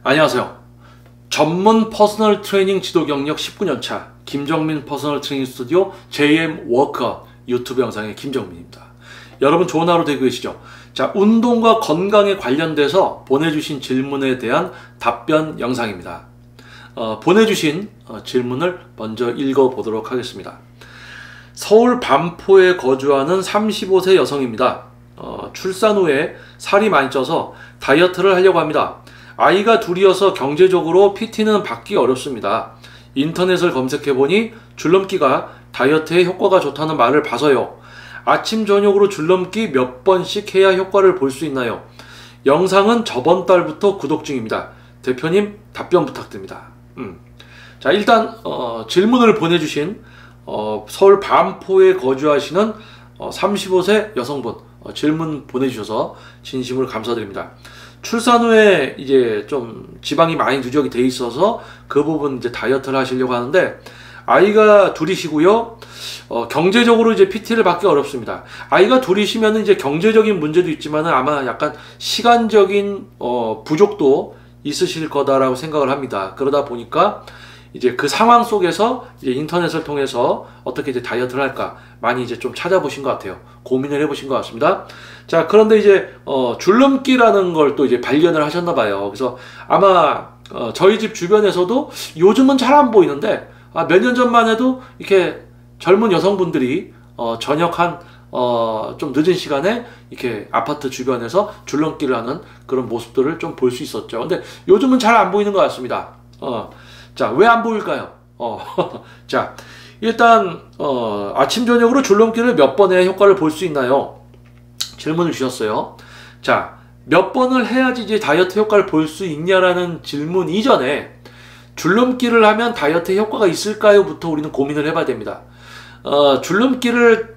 안녕하세요. 전문 퍼스널 트레이닝 지도 경력 19년차 김정민 퍼스널 트레이닝 스튜디오 JM 워커 유튜브 영상의 김정민입니다. 여러분 좋은 하루 되고 계시죠? 자, 운동과 건강에 관련돼서 보내주신 질문에 대한 답변 영상입니다. 보내주신 질문을 먼저 읽어보도록 하겠습니다. 서울 반포에 거주하는 35세 여성입니다. 출산 후에 살이 많이 쪄서 다이어트를 하려고 합니다. 아이가 둘이어서 경제적으로 PT는 받기 어렵습니다. 인터넷을 검색해보니 줄넘기가 다이어트에 효과가 좋다는 말을 봐서요. 아침 저녁으로 줄넘기 몇 번씩 해야 효과를 볼 수 있나요? 영상은 저번 달부터 구독 중입니다. 대표님 답변 부탁드립니다. 자, 일단 질문을 보내주신 서울 반포에 거주하시는 35세 여성분 질문 보내주셔서 진심으로 감사드립니다. 출산 후에 이제 좀 지방이 많이 누적이 돼 있어서 그 부분 이제 다이어트를 하시려고 하는데, 아이가 둘이시고요. 경제적으로 이제 PT를 받기 어렵습니다. 아이가 둘이시면 이제 경제적인 문제도 있지만은 아마 약간 시간적인 부족도 있으실 거다라고 생각을 합니다. 그러다 보니까 이제 그 상황 속에서 이제 인터넷을 통해서 어떻게 이제 다이어트를 할까 많이 이제 좀 찾아보신 것 같아요. 고민을 해보신 것 같습니다. 자, 그런데 이제 줄넘기라는 걸 또 이제 발견을 하셨나 봐요. 그래서 아마 저희 집 주변에서도 요즘은 잘 안 보이는데 몇 년 전만 해도 이렇게 젊은 여성분들이 저녁 한 좀 늦은 시간에 이렇게 아파트 주변에서 줄넘기를 하는 그런 모습들을 좀 볼 수 있었죠. 근데 요즘은 잘 안 보이는 것 같습니다. 자, 왜 안 보일까요? 자, 일단 아침 저녁으로 줄넘기를 몇 번 해야 효과를 볼 수 있나요? 질문을 주셨어요. 자, 몇 번을 해야지 이제 다이어트 효과를 볼 수 있냐라는 질문 이전에 줄넘기를 하면 다이어트 효과가 있을까요? 부터 우리는 고민을 해봐야 됩니다.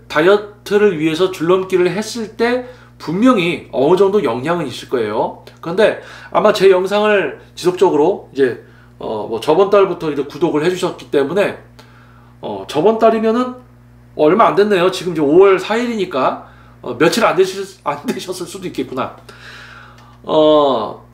다이어트를 위해서 줄넘기를 했을 때 분명히 어느 정도 영향은 있을 거예요. 그런데 아마 제 영상을 지속적으로 이제 저번 달부터 이제 구독을 해주셨기 때문에 저번 달이면은 얼마 안 됐네요. 지금 이제 5월 4일이니까 며칠 안 되셨을 수도 있겠구나.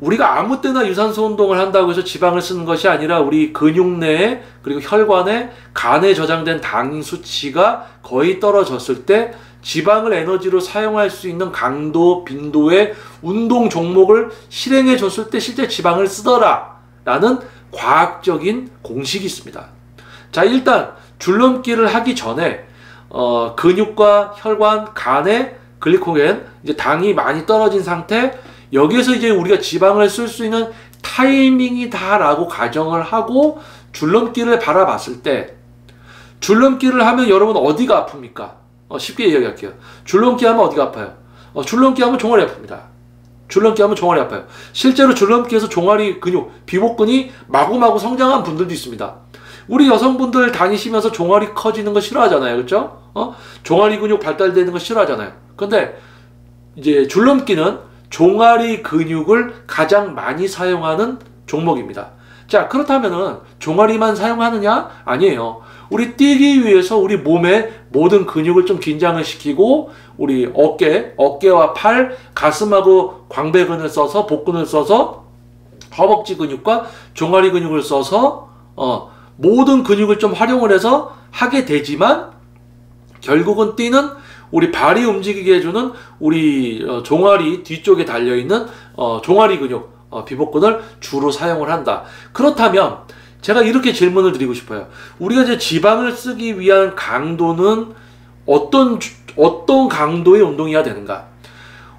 우리가 아무 때나 유산소 운동을 한다고 해서 지방을 쓰는 것이 아니라 우리 근육 내에 그리고 혈관에 간에 저장된 당 수치가 거의 떨어졌을 때 지방을 에너지로 사용할 수 있는 강도, 빈도의 운동 종목을 실행해 줬을 때 실제 지방을 쓰더라 라는 과학적인 공식이 있습니다. 자, 일단 줄넘기를 하기 전에 근육과 혈관, 간에 글리코겐, 이제 당이 많이 떨어진 상태, 여기에서 이제 우리가 지방을 쓸 수 있는 타이밍이다 라고 가정을 하고 줄넘기를 바라봤을 때, 줄넘기를 하면 여러분 어디가 아픕니까? 쉽게 이야기할게요. 줄넘기 하면 어디가 아파요? 줄넘기 하면 종아리 아픕니다. 줄넘기 하면 종아리 아파요. 실제로 줄넘기에서 종아리 근육, 비복근이 마구마구 성장한 분들도 있습니다. 우리 여성분들 다니시면서 종아리 커지는 거 싫어하잖아요. 그렇죠? 종아리 근육 발달되는 거 싫어하잖아요. 근데 이제 줄넘기는 종아리 근육을 가장 많이 사용하는 종목입니다. 자, 그렇다면은 종아리만 사용하느냐? 아니에요. 우리 뛰기 위해서 우리 몸의 모든 근육을 좀 긴장을 시키고 우리 어깨와 팔, 가슴하고 광배근을 써서, 복근을 써서, 허벅지 근육과 종아리 근육을 써서 모든 근육을 좀 활용을 해서 하게 되지만, 결국은 뛰는 우리 발이 움직이게 해주는 우리 종아리 뒤쪽에 달려있는 종아리 근육, 비복근을 주로 사용을 한다. 그렇다면 제가 이렇게 질문을 드리고 싶어요. 우리가 이제 지방을 쓰기 위한 강도는 어떤 강도의 운동이어야 되는가?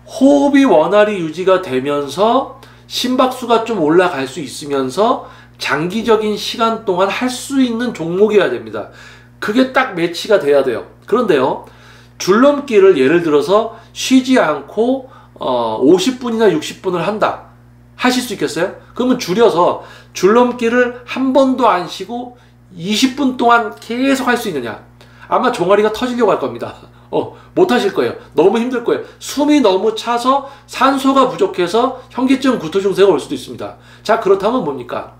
호흡이 원활히 유지가 되면서 심박수가 좀 올라갈 수 있으면서 장기적인 시간 동안 할 수 있는 종목이어야 됩니다. 그게 딱 매치가 돼야 돼요. 그런데요, 줄넘기를 예를 들어서 쉬지 않고 50분이나 60분을 한다. 하실 수 있겠어요? 그러면 줄여서 줄넘기를 한 번도 안 쉬고 20분 동안 계속 할 수 있느냐? 아마 종아리가 터지려고 할 겁니다. 못 하실 거예요. 너무 힘들 거예요. 숨이 너무 차서 산소가 부족해서 현기증, 구토 증세가 올 수도 있습니다. 자, 그렇다면 뭡니까?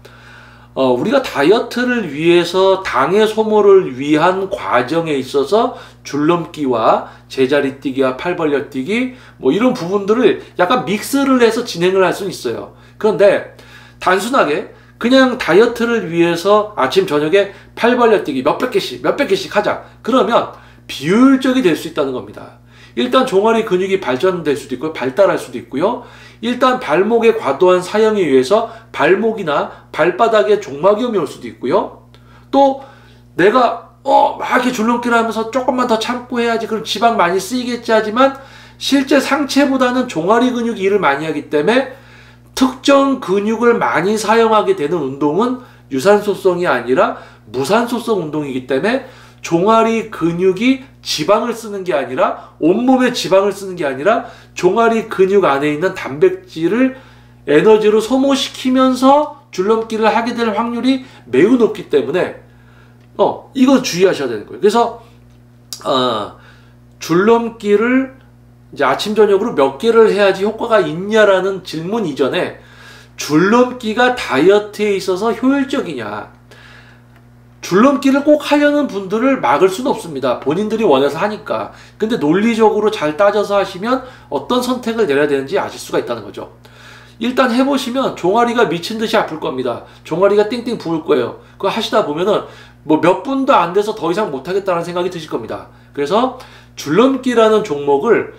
우리가 다이어트를 위해서 당의 소모를 위한 과정에 있어서 줄넘기와 제자리 뛰기와 팔 벌려 뛰기 뭐 이런 부분들을 약간 믹스를 해서 진행을 할 수는 있어요. 그런데 단순하게 그냥 다이어트를 위해서 아침 저녁에 팔 벌려 뛰기 몇백 개씩 하자. 그러면 비효율적이 될 수 있다는 겁니다. 일단 종아리 근육이 발전될 수도 있고요. 발달할 수도 있고요. 일단 발목의 과도한 사용에 의해서 발목이나 발바닥에 종막염이 올 수도 있고요. 또 내가 막 이렇게 줄넘기를 하면서 조금만 더 참고 해야지, 그럼 지방 많이 쓰이겠지 하지만 실제 상체보다는 종아리 근육이 일을 많이 하기 때문에 특정 근육을 많이 사용하게 되는 운동은 유산소성이 아니라 무산소성 운동이기 때문에 종아리 근육이 지방을 쓰는 게 아니라, 온몸에 지방을 쓰는 게 아니라 종아리 근육 안에 있는 단백질을 에너지로 소모시키면서 줄넘기를 하게 될 확률이 매우 높기 때문에 이거 주의하셔야 되는 거예요. 그래서 줄넘기를 이제 아침 저녁으로 몇 개를 해야지 효과가 있냐라는 질문 이전에 줄넘기가 다이어트에 있어서 효율적이냐, 줄넘기를 꼭 하려는 분들을 막을 수는 없습니다. 본인들이 원해서 하니까. 근데 논리적으로 잘 따져서 하시면 어떤 선택을 내려야 되는지 아실 수가 있다는 거죠. 일단 해보시면 종아리가 미친 듯이 아플 겁니다. 종아리가 띵띵 부을 거예요. 그거 하시다 보면은 뭐 몇 분도 안 돼서 더 이상 못하겠다는 생각이 드실 겁니다. 그래서 줄넘기라는 종목을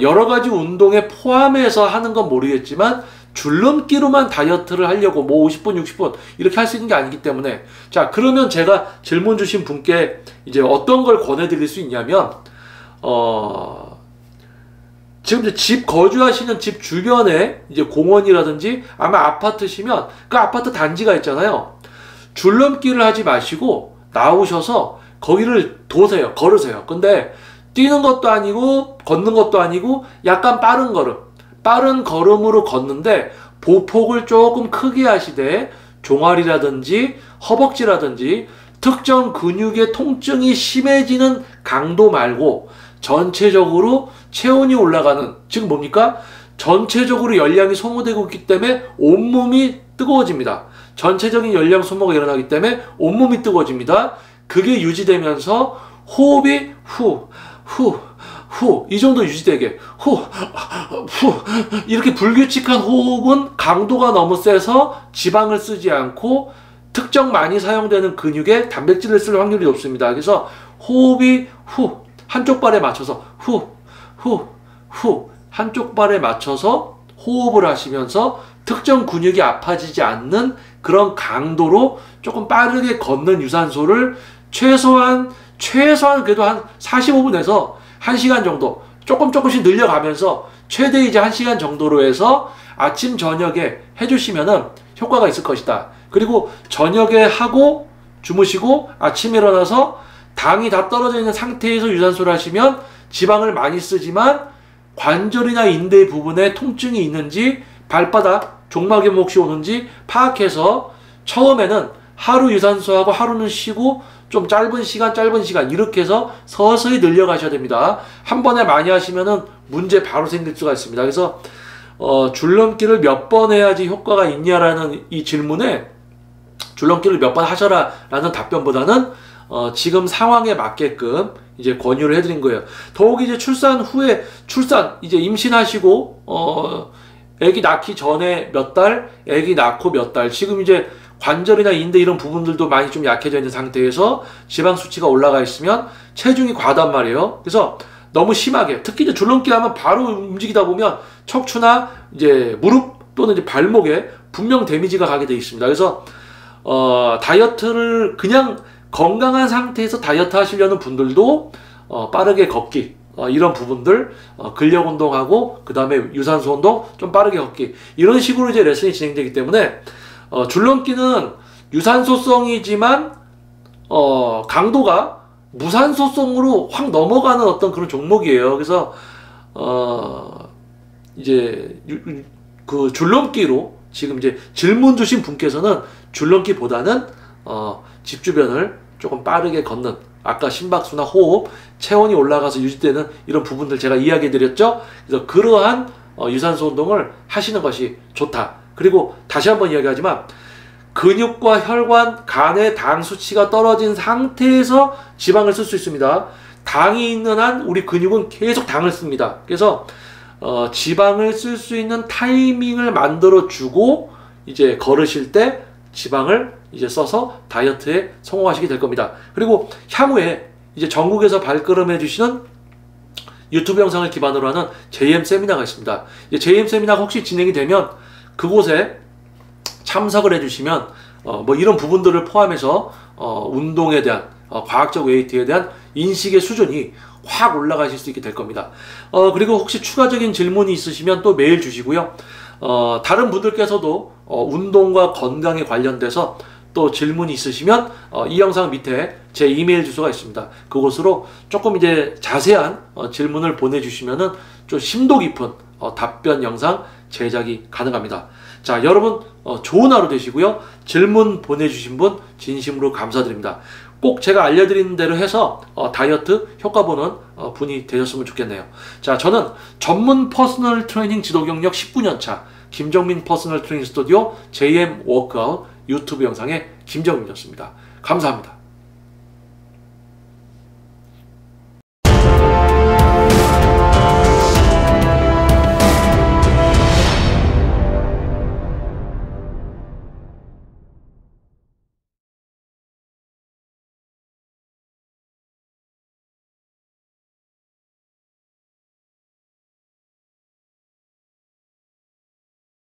여러 가지 운동에 포함해서 하는 건 모르겠지만 줄넘기로만 다이어트를 하려고 뭐 50분, 60분 이렇게 할 수 있는 게 아니기 때문에, 자, 그러면 제가 질문 주신 분께 이제 어떤 걸 권해드릴 수 있냐면, 지금 이제 집 거주하시는 집 주변에 이제 공원이라든지 아마 아파트시면 그 아파트 단지가 있잖아요. 줄넘기를 하지 마시고 나오셔서 거기를 도세요. 걸으세요. 근데 뛰는 것도 아니고 걷는 것도 아니고 약간 빠른 걸음으로 걷는데 보폭을 조금 크게 하시되 종아리라든지 허벅지라든지 특정 근육의 통증이 심해지는 강도 말고 전체적으로 체온이 올라가는, 지금 뭡니까? 전체적으로 열량이 소모되고 있기 때문에 온몸이 뜨거워집니다. 전체적인 열량 소모가 일어나기 때문에 온몸이 뜨거워집니다. 그게 유지되면서 호흡이 후 이 정도 유지되게 후 이렇게 불규칙한 호흡은 강도가 너무 세서 지방을 쓰지 않고 특정 많이 사용되는 근육에 단백질을 쓸 확률이 높습니다. 그래서 호흡이 한쪽 발에 맞춰서 한쪽 발에 맞춰서 호흡을 하시면서 특정 근육이 아파지지 않는 그런 강도로 조금 빠르게 걷는 유산소를 최소한 그래도 한 45분에서 1시간 정도 조금씩 늘려가면서 최대이제 1시간 정도로 해서 아침 저녁에 해주시면은 효과가 있을 것이다. 그리고 저녁에 하고 주무시고 아침에 일어나서 당이 다 떨어져 있는 상태에서 유산소를 하시면 지방을 많이 쓰지만 관절이나 인대 부분에 통증이 있는지 발바닥 종막염 혹시 오는지 파악해서 처음에는 하루 유산소하고 하루는 쉬고 좀 짧은 시간 이렇게 해서 서서히 늘려가셔야 됩니다. 한 번에 많이 하시면은 문제 바로 생길 수가 있습니다. 그래서 줄넘기를 몇 번 해야지 효과가 있냐라는 이 질문에 줄넘기를 몇 번 하셔라 라는 답변보다는 지금 상황에 맞게끔 이제 권유를 해드린 거예요. 더욱이 이제 출산 후에 이제 임신하시고 아기 낳기 전에 몇 달, 아기 낳고 몇 달, 지금 이제 관절이나 인대 이런 부분들도 많이 좀 약해져 있는 상태에서 지방 수치가 올라가 있으면 체중이 과하단 말이에요. 그래서 너무 심하게, 특히 이제 줄넘기 하면 바로 움직이다 보면 척추나 이제 무릎 또는 이제 발목에 분명 데미지가 가게 돼 있습니다. 그래서 다이어트를 그냥 건강한 상태에서 다이어트 하시려는 분들도 빠르게 걷기, 이런 부분들, 근력 운동하고 그 다음에 유산소 운동 좀 빠르게 걷기, 이런 식으로 이제 레슨이 진행되기 때문에 줄넘기는 유산소성이지만 강도가 무산소성으로 확 넘어가는 어떤 그런 종목이에요. 그래서 이제 그 줄넘기로 지금 이제 질문 주신 분께서는 줄넘기보다는 집 주변을 조금 빠르게 걷는, 아까 심박수나 호흡, 체온이 올라가서 유지되는 이런 부분들 제가 이야기해 드렸죠. 그래서 그러한 유산소 운동을 하시는 것이 좋다. 그리고 다시 한번 이야기하지만 근육과 혈관, 간의 당 수치가 떨어진 상태에서 지방을 쓸 수 있습니다. 당이 있는 한 우리 근육은 계속 당을 씁니다. 그래서 지방을 쓸 수 있는 타이밍을 만들어 주고 이제 걸으실 때 지방을 이제 써서 다이어트에 성공하시게 될 겁니다. 그리고 향후에 이제 전국에서 발걸음해 주시는 유튜브 영상을 기반으로 하는 JM 세미나가 있습니다. 이제 JM 세미나가 혹시 진행이 되면 그곳에 참석을 해주시면 뭐 이런 부분들을 포함해서 운동에 대한 과학적 웨이트에 대한 인식의 수준이 확 올라가실 수 있게 될 겁니다. 그리고 혹시 추가적인 질문이 있으시면 또 메일 주시고요. 다른 분들께서도 운동과 건강에 관련돼서 또 질문이 있으시면 이 영상 밑에 제 이메일 주소가 있습니다. 그곳으로 조금 이제 자세한 질문을 보내주시면은 좀 심도 깊은 답변 영상 제작이 가능합니다. 자, 여러분 좋은 하루 되시고요. 질문 보내주신 분 진심으로 감사드립니다. 꼭 제가 알려드리는 대로 해서 다이어트 효과 보는 분이 되셨으면 좋겠네요. 자, 저는 전문 퍼스널 트레이닝 지도 경력 19년 차 김정민 퍼스널 트레이닝 스튜디오 JM 워크아웃 유튜브 영상의 김정민이었습니다. 감사합니다.